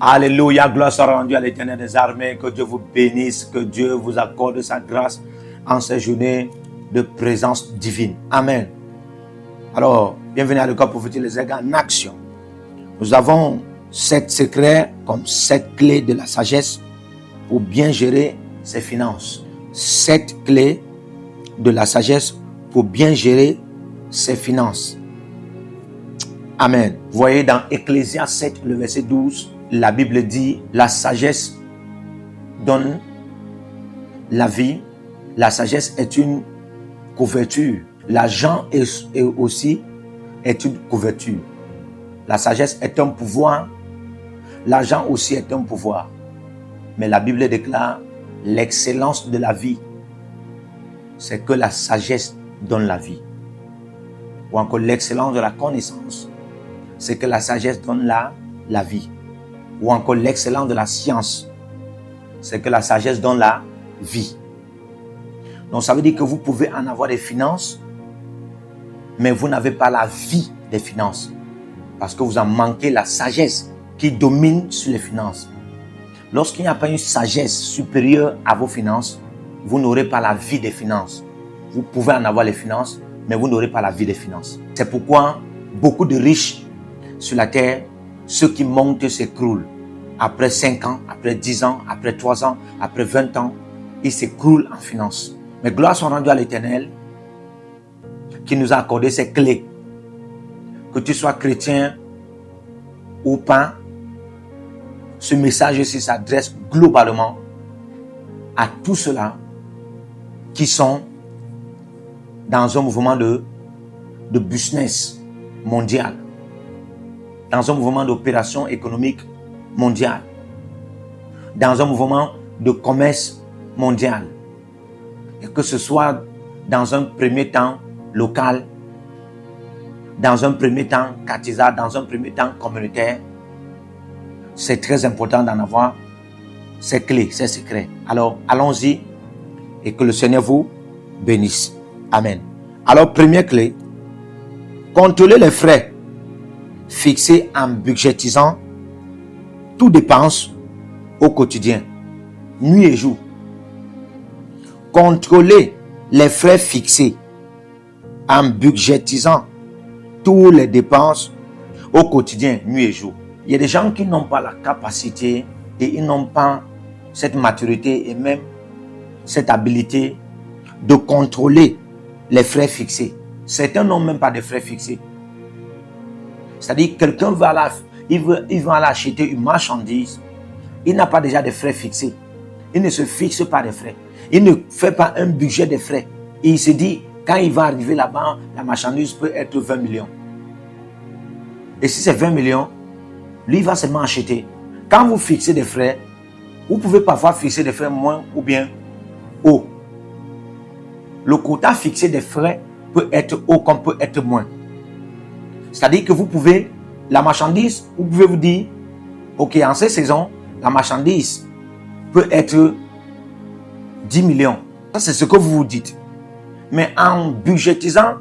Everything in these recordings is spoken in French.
Alléluia, gloire soit rendue à l'Éternel des armées. Que Dieu vous bénisse, que Dieu vous accorde sa grâce en ces journées de présence divine. Amen. Alors, bienvenue à l'école prophétique Les Aigles en action. Nous avons 7 secrets comme 7 clés de la sagesse pour bien gérer ses finances. 7 clés de la sagesse pour bien gérer ses finances. Amen. Vous voyez dans Ecclésias 7, le verset 12, la Bible dit, la sagesse donne la vie. La sagesse est une couverture. L'argent aussi est une couverture. La sagesse est un pouvoir. L'argent aussi est un pouvoir. Mais la Bible déclare l'excellence de la vie. C'est que la sagesse donne la vie. Ou encore l'excellence de la connaissance. C'est que la sagesse donne la vie. Ou encore l'excellence de la science. C'est que la sagesse donne la vie. Donc ça veut dire que vous pouvez en avoir des finances, mais vous n'avez pas la vie des finances. Parce que vous en manquez la sagesse qui domine sur les finances. Lorsqu'il n'y a pas une sagesse supérieure à vos finances, vous n'aurez pas la vie des finances. Vous pouvez en avoir les finances, mais vous n'aurez pas la vie des finances. C'est pourquoi beaucoup de riches sur la terre, ceux qui montent s'écroulent. Après 5 ans, après 10 ans, après 3 ans, après 20 ans, ils s'écroulent en finances. Mais gloire soit rendue à l'Éternel qui nous a accordé ces clés. Que tu sois chrétien ou pas, ce message-ci s'adresse globalement à tous ceux-là qui sont dans un mouvement de business mondial, dans un mouvement d'opération économique mondiale, dans un mouvement de commerce mondial. Et que ce soit dans un premier temps local, dans un premier temps quartisan, dans un premier temps communautaire, c'est très important d'en avoir ces clés, ces secrets. Alors, allons-y et que le Seigneur vous bénisse. Amen. Alors, première clé, contrôler les frais fixés en budgétisant toutes dépenses au quotidien, nuit et jour. Contrôler les frais fixés en budgétisant toutes les dépenses au quotidien, nuit et jour. Il y a des gens qui n'ont pas la capacité et ils n'ont pas cette maturité et même cette habilité de contrôler les frais fixés. Certains n'ont même pas de frais fixés. C'est-à-dire quelqu'un va aller acheter une marchandise, il n'a pas déjà de frais fixés. Il ne se fixe pas de frais. Il ne fait pas un budget de frais. Et il se dit, quand il va arriver là-bas, la marchandise peut être 20 millions. Et si c'est 20 millions, lui il va seulement acheter. Quand vous fixez des frais, vous pouvez parfois fixer des frais moins ou bien haut. Le quota fixé des frais peut être haut comme peut être moins. C'est-à-dire que vous pouvez, la marchandise, vous pouvez vous dire, ok, en cette saison, la marchandise peut être 10 millions. Ça, c'est ce que vous vous dites. Mais en budgétisant,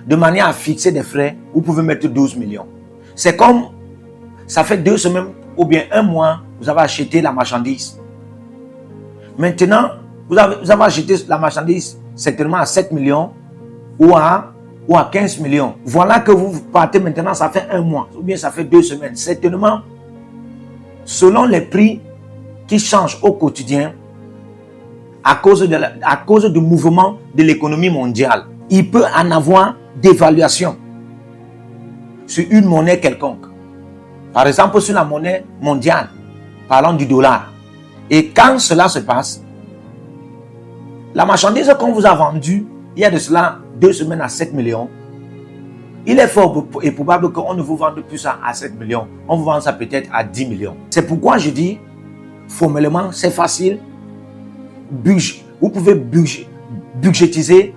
de manière à fixer des frais, vous pouvez mettre 12 millions. C'est comme, ça fait 2 semaines ou bien 1 mois, vous avez acheté la marchandise. Maintenant, vous avez acheté la marchandise certainement à 7 millions ou à 15 millions. Voilà que vous partez maintenant, ça fait 1 mois ou bien ça fait 2 semaines. Certainement, selon les prix qui changent au quotidien, à cause du mouvement de l'économie mondiale, il peut en avoir d'évaluation sur une monnaie quelconque. Par exemple, sur la monnaie mondiale, parlons du dollar. Et quand cela se passe, la marchandise qu'on vous a vendue, il y a de cela 2 semaines à 7 millions, il est fort et probable qu'on ne vous vende plus ça à 7 millions. On vous vend ça peut-être à 10 millions. C'est pourquoi je dis, formellement, c'est facile. Vous pouvez budgétiser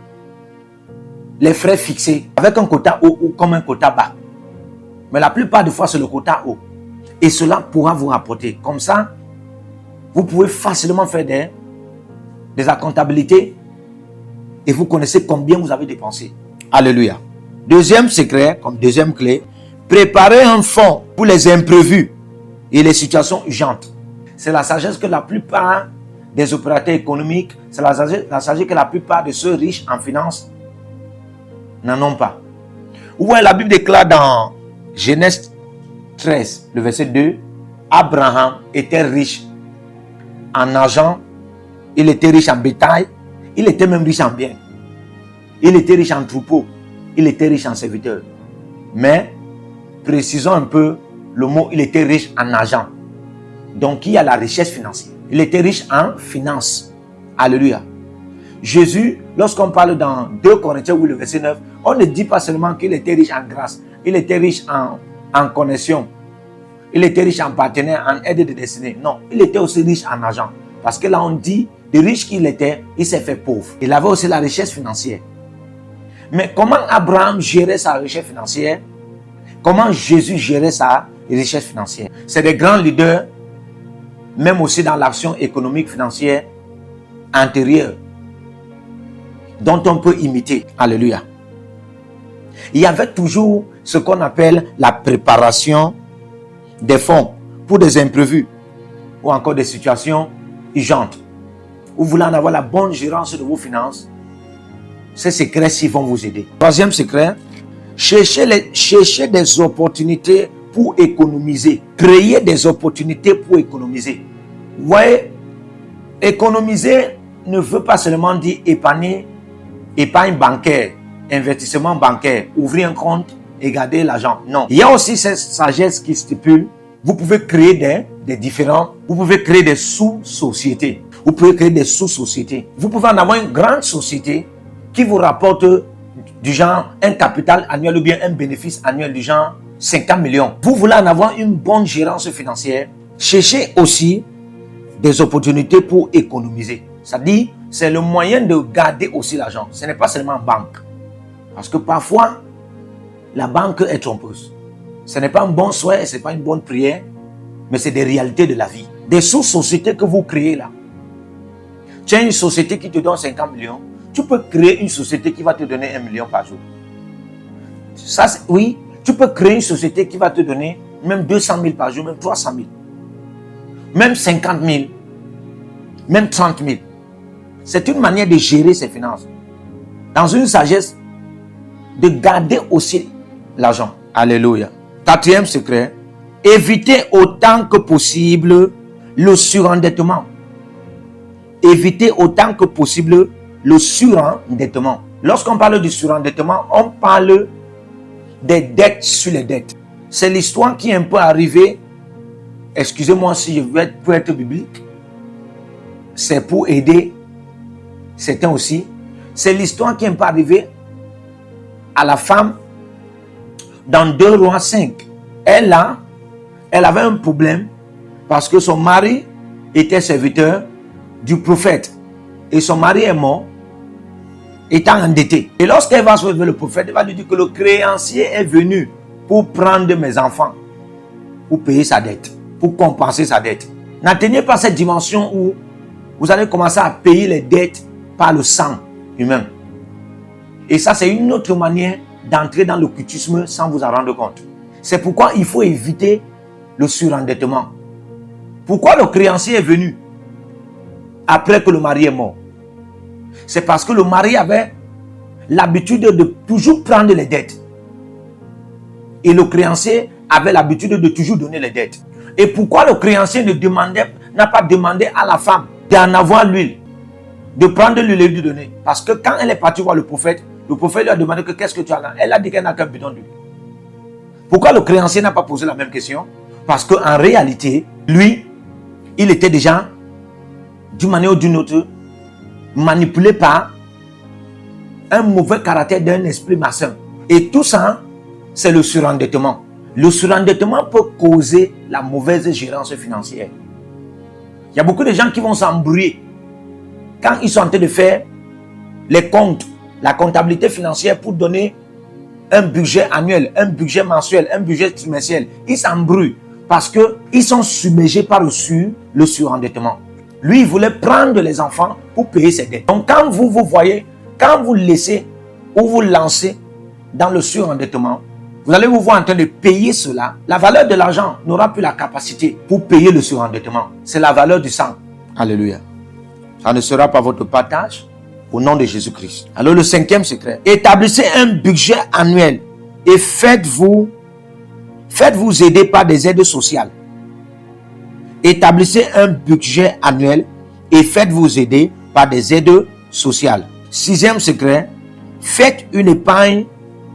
les frais fixés avec un quota haut ou comme un quota bas. Mais la plupart des fois, c'est le quota haut. Et cela pourra vous rapporter. Comme ça, vous pouvez facilement faire des comptabilités et vous connaissez combien vous avez dépensé. Alléluia. Deuxième secret, comme deuxième clé, préparer un fonds pour les imprévus et les situations urgentes. C'est la sagesse que la plupart des opérateurs économiques, c'est la sagesse que la plupart de ceux riches en finance n'en ont pas. Vous voyez, la Bible déclare dans Genèse 13, le verset 2, Abraham était riche en argent, il était riche en bétail, il était même riche en biens. Il était riche en troupeaux, il était riche en serviteurs. Mais, précisons un peu le mot, il était riche en argent. Donc, il y a la richesse financière. Il était riche en finances. Alléluia. Jésus, lorsqu'on parle dans 2 Corinthiens, le verset 9, on ne dit pas seulement qu'il était riche en grâce, il était riche en connexion, il était riche en partenaire, en aide de destinée. Non, il était aussi riche en argent. Parce que là, on dit, de riche qu'il était, il s'est fait pauvre. Il avait aussi la richesse financière. Mais comment Abraham gérait sa richesse financière? Comment Jésus gérait sa richesse financière? C'est des grands leaders, même aussi dans l'action économique financière antérieure, dont on peut imiter. Alléluia. Il y avait toujours ce qu'on appelle la préparation des fonds pour des imprévus ou encore des situations urgentes. Vous voulez en avoir la bonne gérance de vos finances? Ces secrets-ci vont vous aider. Troisième secret, cherchez des opportunités pour économiser. Créez des opportunités pour économiser. Vous voyez, économiser ne veut pas seulement dire épargne bancaire, investissement bancaire, ouvrir un compte et garder l'argent. Non. Il y a aussi cette sagesse qui stipule, vous pouvez créer vous pouvez créer des sous-sociétés. Vous pouvez créer des sous-sociétés. Vous pouvez en avoir une grande société qui vous rapporte du genre un capital annuel ou bien un bénéfice annuel du genre 50 millions. Vous voulez en avoir une bonne gérance financière, cherchez aussi des opportunités pour économiser. C'est-à-dire, c'est le moyen de garder aussi l'argent. Ce n'est pas seulement en banque. Parce que parfois, la banque est trompeuse. Ce n'est pas un bon souhait, ce n'est pas une bonne prière, mais c'est des réalités de la vie. Des sous-sociétés que vous créez là. Tu as une société qui te donne 50 millions, tu peux créer une société qui va te donner 1 million par jour. Ça, oui, tu peux créer une société qui va te donner même 200 000 par jour, même 300 000, même 50 000, même 30 000. C'est une manière de gérer ses finances. Dans une sagesse, de garder aussi l'argent. Alléluia. Quatrième secret, évitez autant que possible le surendettement. Évitez autant que possible le surendettement. Lorsqu'on parle du surendettement, on parle des dettes sur les dettes. C'est l'histoire qui est un peu arrivée, excusez-moi si je veux être biblique, c'est pour aider certains aussi. C'est l'histoire qui est un peu arrivée à la femme dans 2 Rois 5. Elle avait un problème parce que son mari était serviteur du prophète et son mari est mort étant endetté. Et lorsqu'elle va se voir le prophète, elle va lui dire que le créancier est venu pour prendre mes enfants, pour payer sa dette, pour compenser sa dette. N'atteignez pas cette dimension où vous allez commencer à payer les dettes par le sang humain. Et ça, c'est une autre manière d'entrer dans l'occultisme sans vous en rendre compte. C'est pourquoi il faut éviter le surendettement. Pourquoi le créancier est venu après que le mari est mort? C'est parce que le mari avait l'habitude de toujours prendre les dettes. Et le créancier avait l'habitude de toujours donner les dettes. Et pourquoi le créancier n'a pas demandé à la femme d'en avoir l'huile, de prendre l'huile et lui donner? Parce que quand elle est partie voir le prophète lui a demandé que qu'est-ce que tu as là? Elle a dit qu'elle n'a qu'un bidon d'huile. Pourquoi le créancier n'a pas posé la même question? Parce qu'en réalité, lui, il était déjà, d'une manière ou d'une autre, manipulé par un mauvais caractère d'un esprit malsain. Et tout ça, c'est le surendettement. Le surendettement peut causer la mauvaise gérance financière. Il y a beaucoup de gens qui vont s'embrouiller quand ils sont en train de faire les comptes, la comptabilité financière pour donner un budget annuel, un budget mensuel, un budget trimestriel. Ils s'embrouillent parce qu'ils sont submergés par le surendettement. Lui, il voulait prendre les enfants pour payer ses dettes. Donc, quand vous voyez, quand vous laissez ou vous lancez dans le surendettement, Vous allez vous voir en train de payer cela. La valeur de l'argent n'aura plus la capacité pour payer le surendettement. C'est la valeur du sang. Alléluia. Ça ne sera pas votre partage au nom de Jésus-Christ. Alors le 5e secret. Établissez un budget annuel et faites-vous aider par des aides sociales. Établissez un budget annuel et faites-vous aider par des aides sociales. 6e secret. Faites une épargne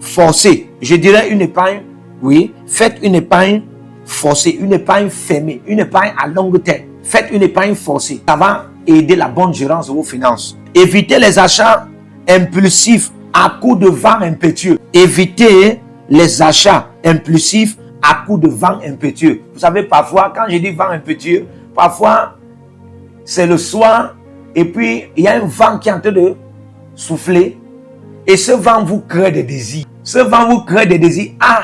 forcée. Je dirais une épargne, oui. Faites une épargne forcée, une épargne fermée, une épargne à longue terme. Faites une épargne forcée. Ça va aider la bonne gérance de vos finances. Évitez les achats impulsifs à coup de vent impétueux. Évitez les achats impulsifs à coup de vent impétueux. Vous savez, parfois, quand je dis vent impétueux, parfois, c'est le soir et puis il y a un vent qui est en train de souffler et ce vent vous crée des désirs. Ce vent vous crée des désirs. Ah,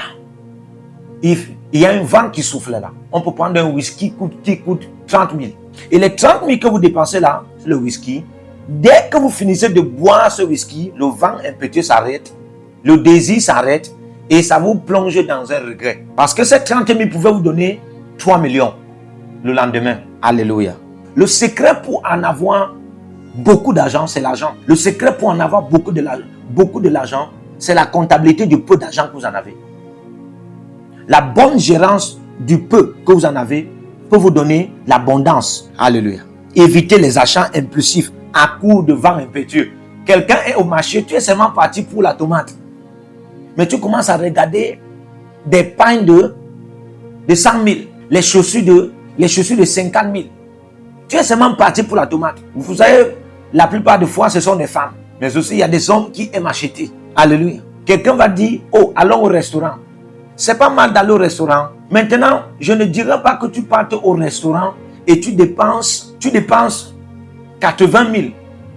il y a un vent qui souffle là. On peut prendre un whisky qui coûte 30 000. Et les 30 000 que vous dépensez là, le whisky, dès que vous finissez de boire ce whisky, le vent impétueux s'arrête, le désir s'arrête et ça vous plonge dans un regret. Parce que ces 30 000 pouvaient vous donner 3 millions le lendemain. Alléluia. Le secret pour en avoir beaucoup d'argent, c'est l'argent. Le secret pour en avoir beaucoup de l'argent, c'est la comptabilité du peu d'argent que vous en avez. La bonne gérance du peu que vous en avez peut vous donner l'abondance. Alléluia. Évitez les achats impulsifs à coup de vent impétueux. Quelqu'un est au marché, tu es seulement parti pour la tomate. Mais tu commences à regarder des pains de 100 000, les chaussures de 50 000. Tu es seulement parti pour la tomate. Vous savez, la plupart des fois, ce sont des femmes. Mais aussi, il y a des hommes qui aiment acheter. Alléluia. Quelqu'un va dire, oh, allons au restaurant. C'est pas mal d'aller au restaurant. Maintenant, je ne dirais pas que tu partes au restaurant et tu dépenses 80 000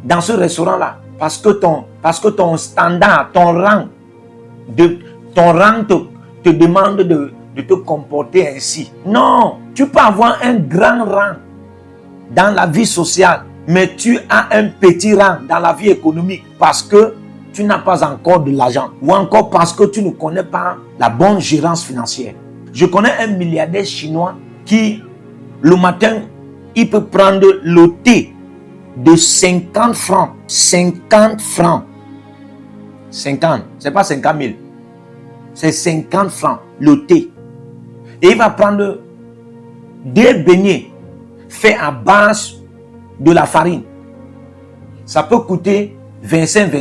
dans ce restaurant-là. Parce que ton standard, ton rang te demande de te comporter ainsi. Non, tu peux avoir un grand rang dans la vie sociale, mais tu as un petit rang dans la vie économique parce que tu n'as pas encore de l'argent ou encore parce que tu ne connais pas la bonne gérance financière. Je connais un milliardaire chinois qui, le matin, il peut prendre le thé de 50 francs. 50 francs. 50, c'est pas 50 000. C'est 50 francs le thé. Et il va prendre des beignets faits à base de la farine. Ça peut coûter 25.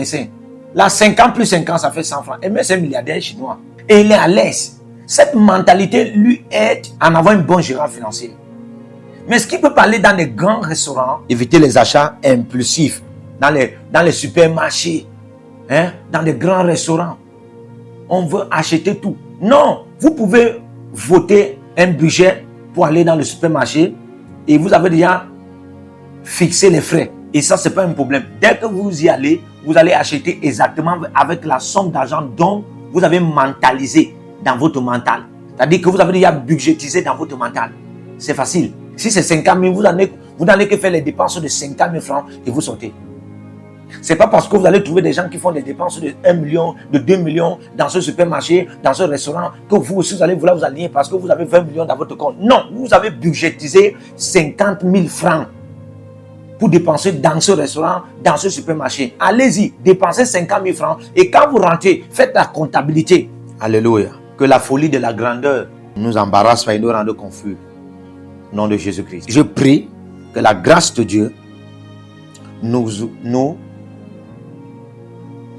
Là, 50 plus 50, ça fait 100 francs. Et même c'est un milliardaire chinois. Et il est à l'aise. Cette mentalité lui aide à en avoir une bonne gérance financière. Mais ce qui peut parler dans les grands restaurants, éviter les achats impulsifs dans les supermarchés, dans les grands restaurants. On veut acheter tout. Non, vous pouvez voter un budget pour aller dans le supermarché et vous avez déjà fixé les frais. Et ça, ce n'est pas un problème. Dès que vous y allez, vous allez acheter exactement avec la somme d'argent dont vous avez mentalisé dans votre mental. C'est-à-dire que vous avez déjà budgétisé dans votre mental. C'est facile. Si c'est 50 000, vous n'allez que faire les dépenses de 50 000 francs et vous sortez. Ce n'est pas parce que vous allez trouver des gens qui font des dépenses de 1 million, de 2 millions dans ce supermarché, dans ce restaurant, que vous aussi vous allez vouloir vous aligner parce que vous avez 20 millions dans votre compte. Non, vous avez budgétisé 50 000 francs pour dépenser dans ce restaurant, dans ce supermarché. Allez-y, dépensez 50 000 francs et quand vous rentrez, faites la comptabilité. Alléluia. Que la folie de la grandeur nous embarrasse et nous rende confus. Au nom de Jésus-Christ. Je prie que la grâce de Dieu nous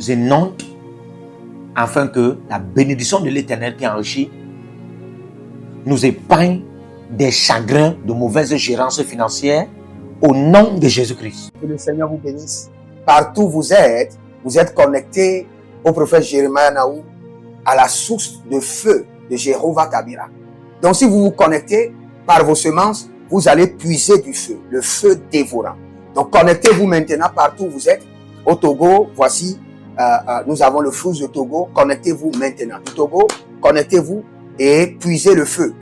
inonde afin que la bénédiction de l'Éternel qui enrichit nous épargne des chagrins de mauvaise gérance financière au nom de Jésus-Christ. Que le Seigneur vous bénisse. Partout où vous êtes connectés au prophète Jérémie Naou, à la source de feu de Jéhovah Tabira. Donc si vous vous connectez par vos semences, vous allez puiser du feu, le feu dévorant. Donc connectez-vous maintenant partout où vous êtes. Au Togo, voici, nous avons le flux de Togo. Connectez-vous maintenant. Du Togo, connectez-vous et puisez le feu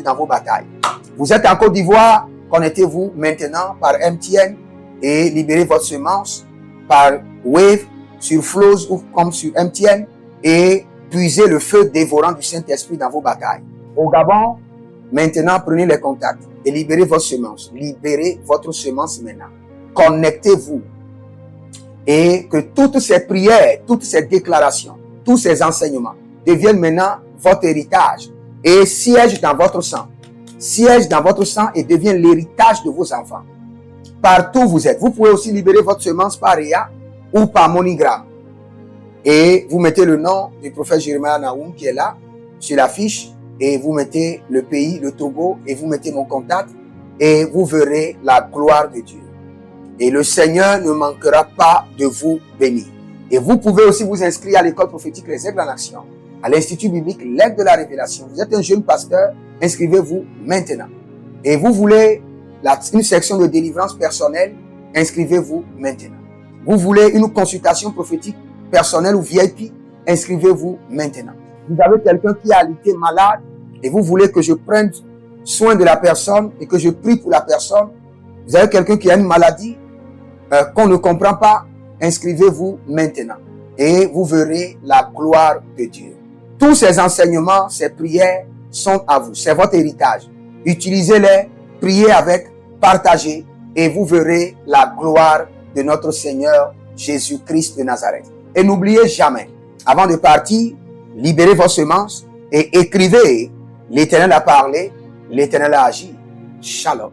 dans vos batailles. Vous êtes en Côte d'Ivoire, connectez-vous maintenant par MTN et libérez votre semence par Wave sur Flows ou comme sur MTN et puisez le feu dévorant du Saint-Esprit dans vos batailles. Au Gabon, maintenant, prenez les contacts et libérez votre semence. Libérez votre semence maintenant. Connectez-vous. Et que toutes ces prières, toutes ces déclarations, tous ces enseignements deviennent maintenant votre héritage et siègent dans votre sang. Siègent dans votre sang et deviennent l'héritage de vos enfants. Partout où vous êtes. Vous pouvez aussi libérer votre semence par Réa ou par MoneyGram. Et vous mettez le nom du prophète Jeremiah Naoum qui est là, sur la fiche, et vous mettez le pays, le Togo, et vous mettez mon contact, et vous verrez la gloire de Dieu. Et le Seigneur ne manquera pas de vous bénir. Et vous pouvez aussi vous inscrire à l'école prophétique Les Aigles en Action, à l'Institut biblique L'Aigle de la Révélation. Vous êtes un jeune pasteur, inscrivez-vous maintenant. Et vous voulez une section de délivrance personnelle, inscrivez-vous maintenant. Vous voulez une consultation prophétique personnelle ou VIP, inscrivez-vous maintenant. Vous avez quelqu'un qui a été malade et vous voulez que je prenne soin de la personne et que je prie pour la personne. Vous avez quelqu'un qui a une maladie qu'on ne comprend pas, inscrivez-vous maintenant et vous verrez la gloire de Dieu. Tous ces enseignements, ces prières sont à vous, c'est votre héritage. Utilisez-les, priez avec, partagez et vous verrez la gloire de notre Seigneur Jésus-Christ de Nazareth. Et n'oubliez jamais, avant de partir, libérez vos semences et écrivez, l'Éternel a parlé, l'Éternel a agi. Shalom.